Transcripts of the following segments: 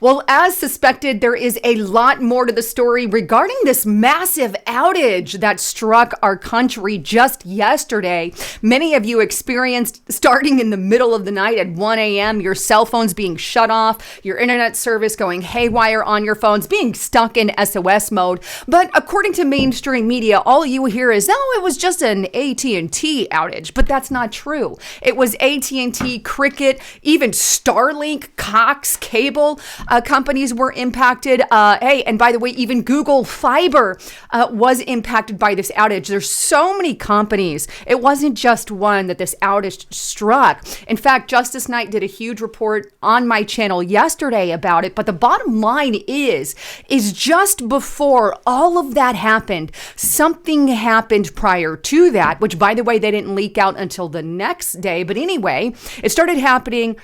Well, as suspected, there is a lot more to the story regarding this massive outage that struck our country just yesterday. Many of you experienced starting in the middle of the night at 1 a.m., your cell phones being shut off, your internet service going haywire on your phones, being stuck in SOS mode. But according to mainstream media, all you hear is, oh, it was just an AT&T outage. But that's not true. It was AT&T, Cricket, even Starlink, Cox Cable. Companies were impacted. Hey, and by the way, even Google Fiber was impacted by this outage. There's so many companies. It wasn't just one that this outage struck. In fact, Justice Knight did a huge report on my channel yesterday about it. But the bottom line is just before all of that happened, something happened prior to that, which, by the way, they didn't leak out until the next day. But anyway, it started happening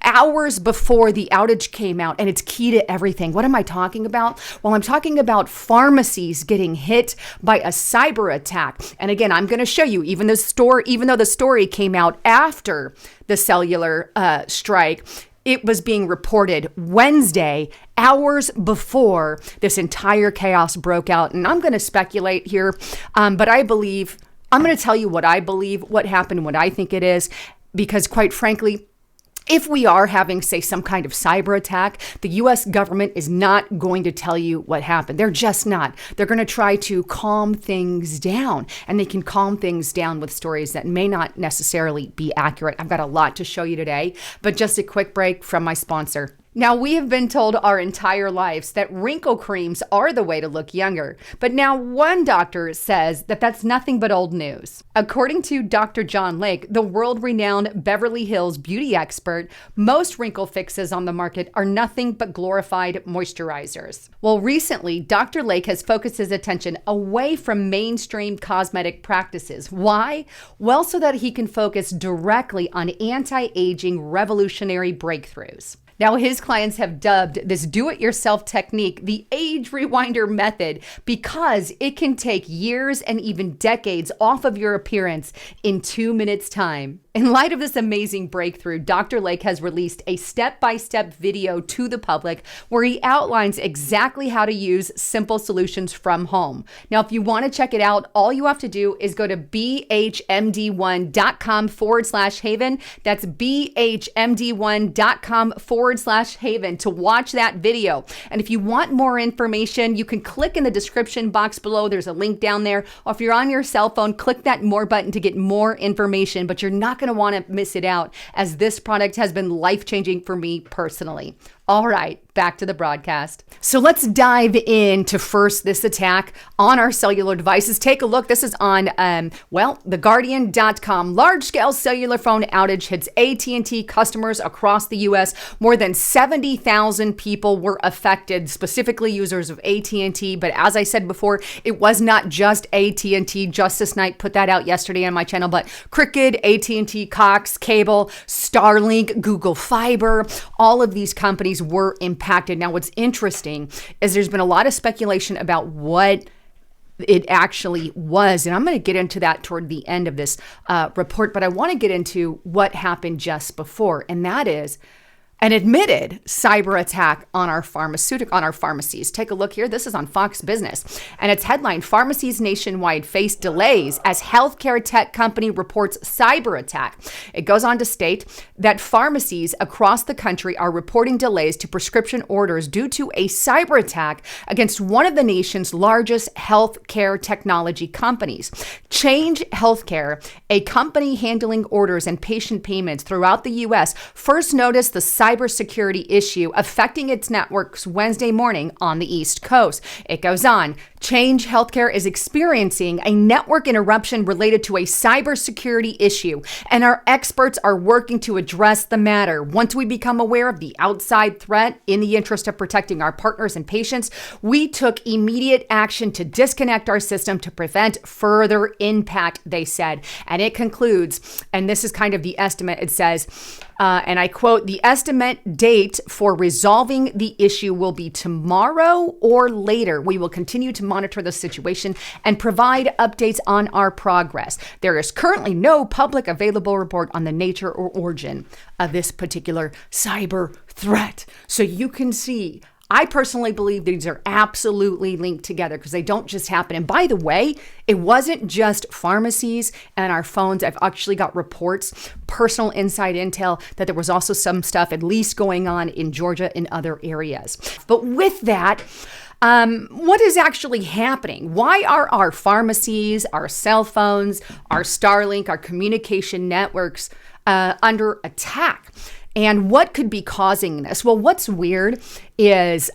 hours before the outage came out, and it's key to everything. What am I talking about? Well, I'm talking about pharmacies getting hit by a cyber attack. And again, I'm going to show you, even though the story came out after the cellular strike, it was being reported Wednesday, hours before this entire chaos broke out. And I'm going to speculate here, but I'm going to tell you what I believe, what happened, what I think it is, because quite frankly, if we are having, say, some kind of cyber attack, the U.S. government is not going to tell you what happened. They're just not. They're going to try to calm things down, and they can calm things down with stories that may not necessarily be accurate. I've got a lot to show you today, but just a quick break from my sponsor. Now, we have been told our entire lives that wrinkle creams are the way to look younger. But now one doctor says that that's nothing but old news. According to Dr. John Lake, the world-renowned Beverly Hills beauty expert, most wrinkle fixes on the market are nothing but glorified moisturizers. Well, recently, Dr. Lake has focused his attention away from mainstream cosmetic practices. Why? Well, so that he can focus directly on anti-aging revolutionary breakthroughs. Now, his clients have dubbed this do-it-yourself technique the age rewinder method because it can take years and even decades off of your appearance in 2 minutes' time. In light of this amazing breakthrough, Dr. Lake has released a step-by-step video to the public where he outlines exactly how to use simple solutions from home. Now, if you want to check it out, all you have to do is go to bhmd1.com/haven. That's bhmd1.com/haven to watch that video. And if you want more information, you can click in the description box below. There's a link down there. Or if you're on your cell phone, click that more button to get more information, but you're not going to want to miss it out, as this product has been life-changing for me personally. All right, back to the broadcast. So let's dive into first this attack on our cellular devices. Take a look. This is on, theguardian.com. Large-scale cellular phone outage hits AT&T customers across the U.S. More than 70,000 people were affected, specifically users of AT&T. But as I said before, it was not just AT&T. Justice Knight put that out yesterday on my channel, but Cricket, AT&T, Cox Cable, Starlink, Google Fiber, all of these companies were impacted. Now, what's interesting is there's been a lot of speculation about what it actually was, and I'm going to get into that toward the end of this report, but I want to get into what happened just before, and that is an admitted cyber attack on our pharmacies. Take a look here. This is on Fox Business, and its headline: Pharmacies nationwide face delays as healthcare tech company reports cyber attack. It goes on to state that pharmacies across the country are reporting delays to prescription orders due to a cyber attack against one of the nation's largest healthcare technology companies. Change Healthcare, a company handling orders and patient payments throughout the U.S., first noticed the cybersecurity issue affecting its networks Wednesday morning on the East Coast. It goes on. Change Healthcare is experiencing a network interruption related to a cybersecurity issue, and our experts are working to address the matter. Once we become aware of the outside threat, in the interest of protecting our partners and patients, we took immediate action to disconnect our system to prevent further impact, they said. And it concludes, and this is kind of the estimate, it says, And I quote, the estimate date for resolving the issue will be tomorrow or later. We will continue to monitor the situation and provide updates on our progress. There is currently no public available report on the nature or origin of this particular cyber threat. So you can see, I personally believe these are absolutely linked together because they don't just happen. And by the way, it wasn't just pharmacies and our phones. I've actually got reports, personal inside intel, that there was also some stuff at least going on in Georgia and other areas. But with that, what is actually happening? Why are our pharmacies, our cell phones, our Starlink, our communication networks under attack? And what could be causing this? Well, what's weird is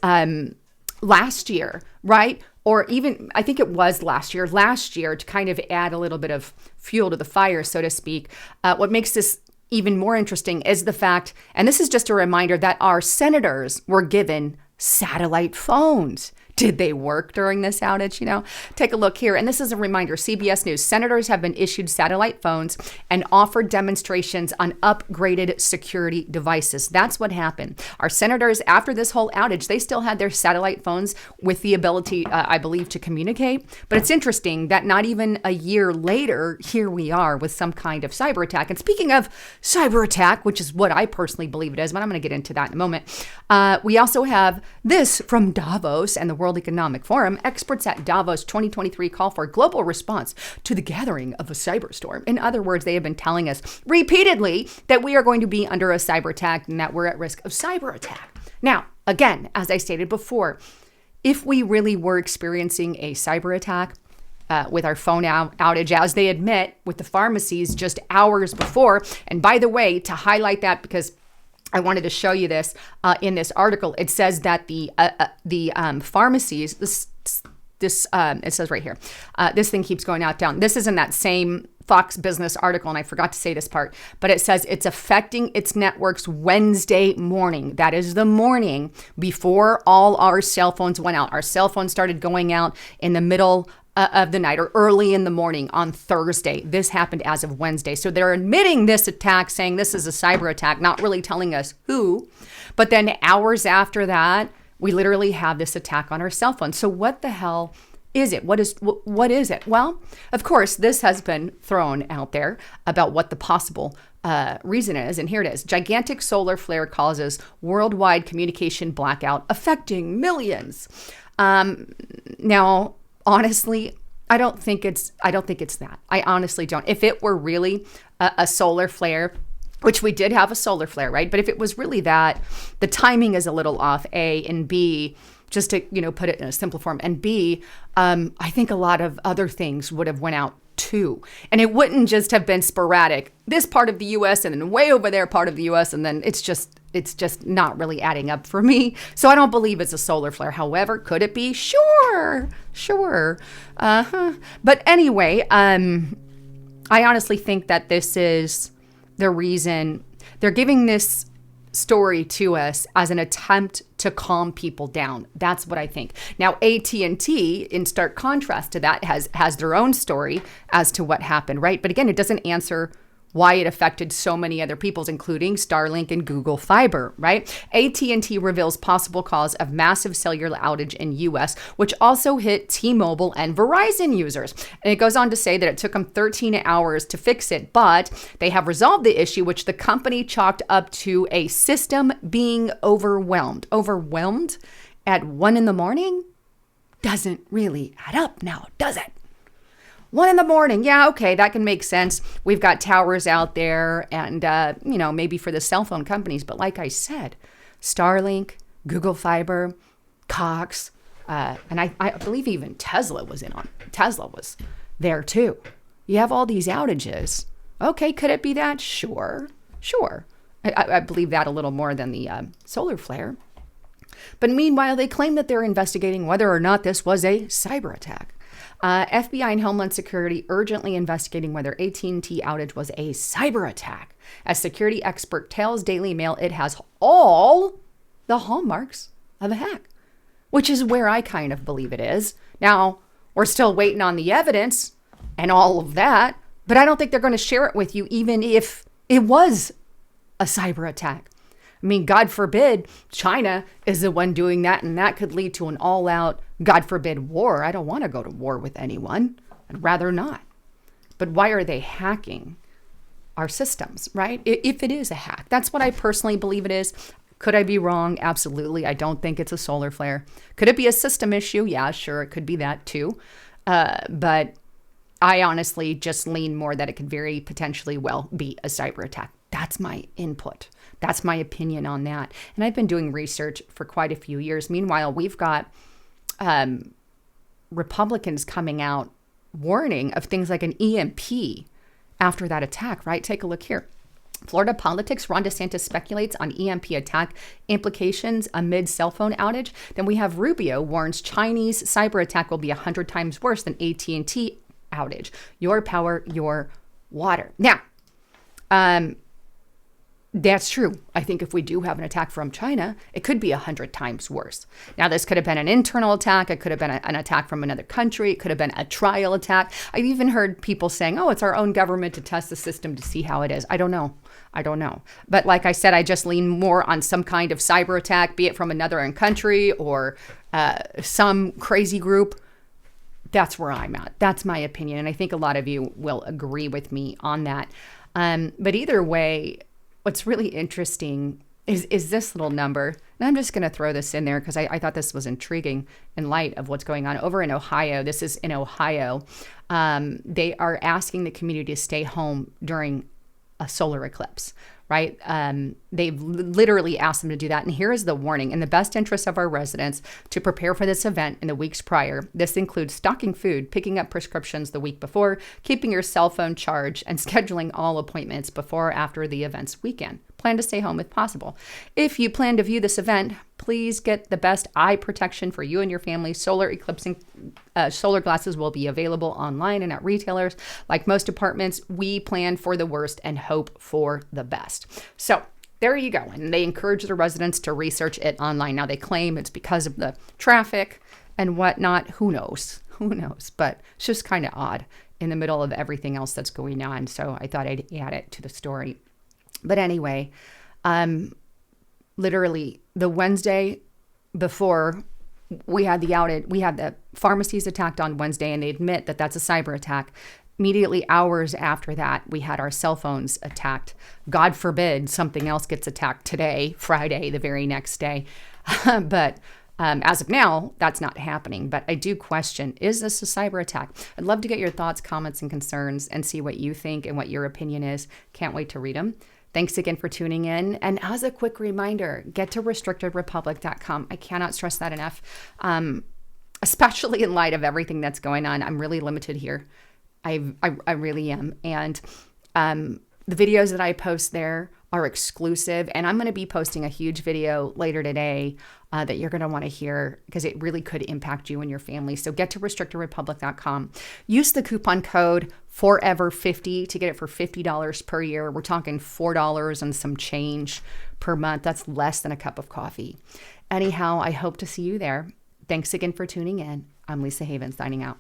last year, right? Or even, I think it was last year, to kind of add a little bit of fuel to the fire, so to speak. What makes this even more interesting is the fact, and this is just a reminder, that our senators were given satellite phones. Did they work during this outage? Take a look here. And this is a reminder, CBS News. Senators have been issued satellite phones and offered demonstrations on upgraded security devices. That's what happened. Our senators, after this whole outage, they still had their satellite phones with the ability, I believe, to communicate. But it's interesting that not even a year later, here we are with some kind of cyber attack. And speaking of cyber attack, which is what I personally believe it is, but I'm going to get into that in a moment. We also have this from Davos and the World Economic Forum. Experts at Davos 2023 call for a global response to the gathering of a cyberstorm. In other words, they have been telling us repeatedly that we are going to be under a cyber attack and that we're at risk of cyber attack. Now, again, as I stated before, if we really were experiencing a cyber attack with our phone outage, as they admit with the pharmacies just hours before, and by the way, to highlight that, because I wanted to show you this in this article. It says that the pharmacies, it says right here, this thing keeps going down. This is in that same Fox Business article, and I forgot to say this part, but it says it's affecting its networks Wednesday morning. That is the morning before all our cell phones went out. Our cell phones started going out in the middle of the night or early in the morning on Thursday. This happened as of Wednesday. So they're admitting this attack, saying this is a cyber attack, not really telling us who. But then hours after that, we literally have this attack on our cell phone. So what the hell is it? What is it? Well, of course, this has been thrown out there about what the possible reason is. And here it is. Gigantic solar flare causes worldwide communication blackout affecting millions. Now, honestly, I don't think it's that. I honestly don't. If it were really a solar flare, which we did have a solar flare, right? But if it was really that, the timing is a little off, A, and B, just to, put it in a simple form, and B, I think a lot of other things would have went out too. And it wouldn't just have been sporadic, this part of the U.S. and then way over there part of the U.S. And then it's just not really adding up for me. So I don't believe it's a solar flare. However, could it be? Sure. But anyway, I honestly think that this is the reason they're giving this story to us as an attempt to calm people down. That's what I think. Now, AT&T, in stark contrast to that, has their own story as to what happened, right? But again, it doesn't answer why it affected so many other peoples, including Starlink and Google Fiber, right? AT&T reveals possible cause of massive cellular outage in U.S., which also hit T-Mobile and Verizon users. And it goes on to say that it took them 13 hours to fix it, but they have resolved the issue, which the company chalked up to a system being overwhelmed. Overwhelmed at 1 in.the.morning? Doesn't really add up now, does it? 1 in.the.morning. Yeah, okay, that can make sense. We've got towers out there and, maybe for the cell phone companies. But like I said, Starlink, Google Fiber, Cox, and I believe even Tesla was there too. You have all these outages. Okay, could it be that? Sure. I believe that a little more than the solar flare. But meanwhile, they claim that they're investigating whether or not this was a cyber attack. FBI and Homeland Security urgently investigating whether AT&T outage was a cyber attack. As security expert tells Daily Mail, it has all the hallmarks of a hack, which is where I kind of believe it is. Now, we're still waiting on the evidence and all of that, but I don't think they're going to share it with you even if it was a cyber attack. I mean, God forbid China is the one doing that, and that could lead to an all-out, God forbid, war. I don't want to go to war with anyone. I'd rather not. But why are they hacking our systems, right? If it is a hack, that's what I personally believe it is. Could I be wrong? Absolutely. I don't think it's a solar flare. Could it be a system issue? Yeah, sure. It could be that too. But I honestly just lean more that it could very potentially well be a cyber attack. That's my input. That's my opinion on that. And I've been doing research for quite a few years. Meanwhile, we've got Republicans coming out warning of things like an EMP after that attack, right? Take a look here. Florida politics, Ron DeSantis speculates on EMP attack implications amid cell phone outage. Then we have Rubio warns Chinese cyber attack will be 100 times worse than AT&T outage. Your power, your water. Now, that's true. I think if we do have an attack from China, it could be 100 times worse. Now, this could have been an internal attack. It could have been an attack from another country. It could have been a trial attack. I've even heard people saying, oh, it's our own government to test the system to see how it is. I don't know. But like I said, I just lean more on some kind of cyber attack, be it from another country or some crazy group. That's where I'm at. That's my opinion. And I think a lot of you will agree with me on that. But either way, what's really interesting is this little number. And I'm just going to throw this in there because I thought this was intriguing in light of what's going on over in Ohio. This is in Ohio. They are asking the community to stay home during a solar eclipse, right? They've literally asked them to do that. And here is the warning. In the best interest of our residents to prepare for this event in the weeks prior, this includes stocking food, picking up prescriptions the week before, keeping your cell phone charged, and scheduling all appointments before or after the event's weekend. Plan to stay home if possible. If you plan to view this event, please get the best eye protection for you and your family. Solar eclipsing solar glasses will be available online and at retailers. Like most apartments, we plan for the worst and hope for the best. So there you go. And they encourage the residents to research it online. Now they claim it's because of the traffic and whatnot. Who knows? But it's just kind of odd in the middle of everything else that's going on. So I thought I'd add it to the story. But anyway, literally the Wednesday before we had the outage, we had the pharmacies attacked on Wednesday, and they admit that that's a cyber attack. Immediately hours after that, we had our cell phones attacked. God forbid something else gets attacked today, Friday, the very next day. But as of now, that's not happening. But I do question, is this a cyber attack? I'd love to get your thoughts, comments, and concerns and see what you think and what your opinion is. Can't wait to read them. Thanks again for tuning in. And as a quick reminder, get to restrictedrepublic.com. I cannot stress that enough, especially in light of everything that's going on. I'm really limited here. I really am. And the videos that I post there are exclusive. And I'm going to be posting a huge video later today that you're going to want to hear because it really could impact you and your family. So get to restrictedrepublic.com. Use the coupon code FOREVER50 to get it for $50 per year. We're talking $4 and some change per month. That's less than a cup of coffee. Anyhow, I hope to see you there. Thanks again for tuning in. I'm Lisa Haven signing out.